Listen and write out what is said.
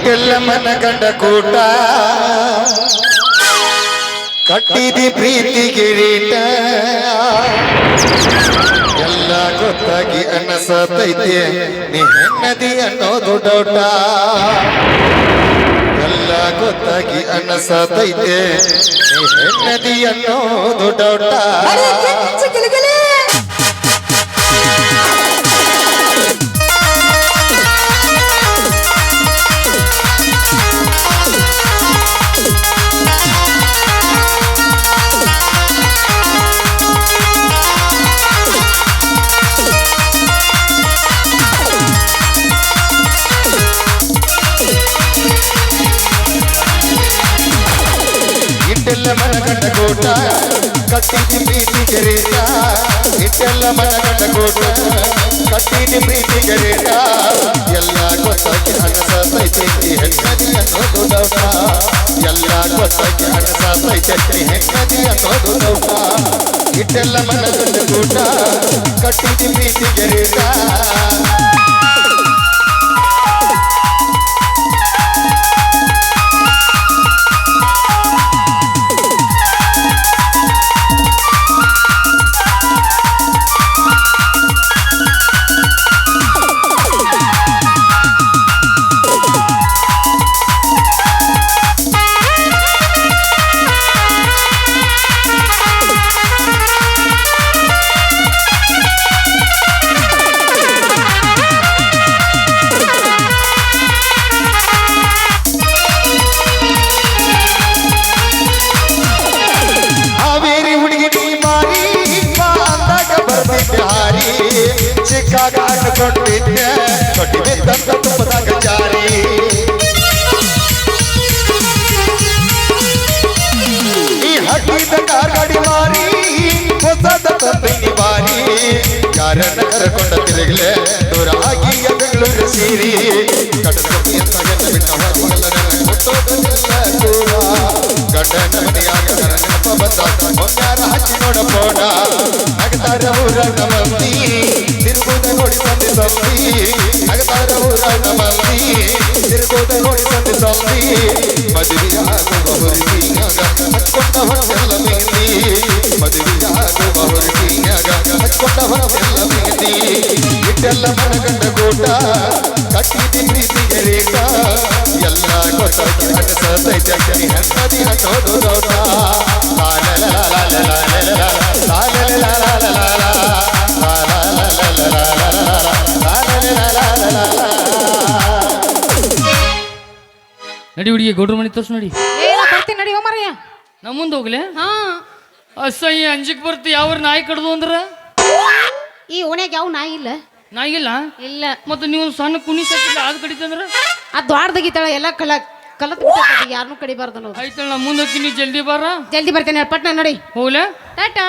ಇಟ್ಟೆಲ್ಲ ಮನಗಂಡ ಕೂಟ ಕಟ್ಟಿದಿ ಪ್ರೀತಿ ಕಿರೀಟ ಎಲ್ಲ ಗೊತ್ತಾಗಿ ಅನಸತೈತೆ ನೀ ಹೆಣ್ಣದಿ ಅನ್ನೋದು ಡೌಟ ಎಲ್ಲ ಗೊತ್ತಾಗಿ ಅನಸತೈತೆ ನೀ ಹೆಣ್ಣದಿ ಅನ್ನೋದು ಡೌಟ ಇಟ್ಟೆಲ್ಲ ಮನಗಂಡ ಕೋಟ ಕಟ್ಟಿದಿ ಪ್ರೀತಿ ಗೆರೇಟ ಇಟ್ಟೆಲ್ಲ ಮನಗಂಡ ಕೋಟ ಕಟ್ಟಿದಿ ಪ್ರೀತಿ ಗೆರೇಟ ಎಲ್ಲ ಗೊತ್ತಾಗಿ ಅನಸತೈತೆ ಹೆಣ್ಣದಿ ಅನ್ನೋದು ಡೌಟ ಎಲ್ಲ ಗೊತ್ತಾಗಿ ಅನಸತೈತೆ ಹೆಣ್ಣದಿ ಅನ್ನೋದು ಡೌಟ ಇಟ್ಟೆಲ್ಲ ಮನಗಂಡ ಕೋಟ ಕಟ್ಟಿದಿ ಪ್ರೀತಿ ಗೆರೇಟ ಕೊಟ್ಟಿದ್ದೆ ಕೊಟ್ಟಿದ್ದೆ ತಂದ ತುಪ್ಪದಾಗ ಜಾರಿ ಈ ಹಟ್ಟಿದ ಕಾರ್ಗಾಡಿ ಮಾರಿ ಹೊಸದ ತಂದಿನಿ ಬಾರಿ ಯಾರನ್ನ ಕರ್ಕೊಂಡ ತಿರುಗಲೆ ದೂರ ಆಗಿ ಬೆಂಗಳೂರು ಸೇರಿ ಕಟಕಿ ಅಂತ ಗಂಡ ಬಿಟ್ಟ ಹೊರಮಲ್ಲ ಮುಟ್ಟೋದೆಲ್ಲ ಕೂಡ ಗಂಡನ ಮನೆಯಾಗ ನೆನಪ ಬಂದ ಮೊನ್ಯಾರ ಹಚ್ಚಿ ನೋಡಬೋಣ ನಗತಾರ ಊರನ್ನ ಮಂದಿ ತಿರುಗುದ ನೋಡಿ ತಂದೆ ಸಂಬಿ ನಗತಾರ ಊರನ್ನ ಮಂದಿ ತಿರುಗುದ ನೋಡಿ ತಂದೆ ಸಂಬಿ ಮದುವೆಯಾಗುವ ಹುಡುಗಿಯಾಗ ಹಚ್ಕೊಂಡ ಹೊರತೆಲ್ಲ ಮೆಹಂದಿ ಮದುವೆಯಾಗುವ ಹುಡುಗಿಯಾಗ ಹಚ್ಕೊಂಡ ಹೊರತೆಲ್ಲ ಮೆಹಂದಿ ಇಟ್ಟೆಲ್ಲ ಮನಗಂಡ ಕೂಟ ಕಟ್ಟಿದಿ ಪ್ರೀತಿ ಗೆರೇಟ ಎಲ್ಲ ಗೊತ್ತಾಗಿ ಅನಸತೈತೆ ಹೆಣ್ಣದಿ ಅನ್ನೋದು ಡೌಟ ನಡಿ ಹುಡುಗಿ ಗೌಡ್ರ ಮನೆ ತೋರ್ಸ್ ನೋಡಿ ಬರ್ತೀನಿ ನಡಿ ಹೋಮರ್ಯ ನಮ್ಮ ಮುಂದೆ ಹೋಗ್ಲೆ ಹಾ ಅಸಹ್ಯ ಅಂಜಿಕ್ ಬರ್ತಿ ಯಾವ ನಾಯಿ ಕಡ್ದು ಅಂದ್ರ ಈ ಓಣ್ಯಾಗ ಯಾವ ನಾಯಿ ಇಲ್ಲ ನಾಯಿಲ್ಲ ಇಲ್ಲ ಮತ್ತೆ ನೀವು ಸಣ್ಣ ಕುಣಿ ಸಾಕಿಲ್ಲ ಅದು ಕಡಿತಂದ್ರ ಆ ದ್ವಾರದಾಗಿತ್ತಾಳ ಎಲ್ಲ ಕಲತ್ ಯಾರನ್ನೂ ಕಡಿಬಾರ್ದು ಅನ್ನೋದು ಆಯ್ತಲ್ಲ ನಾ ಮುಂದೆ ಹೋಗ್ತೀನಿ ಜಲ್ದಿ ಬಾರ ಜಲ್ದಿ ಬರ್ತೇನೆ ಪಟ್ನ ನೋಡಿ ಹೋಗ್ಲೆ ಟಾಟಾ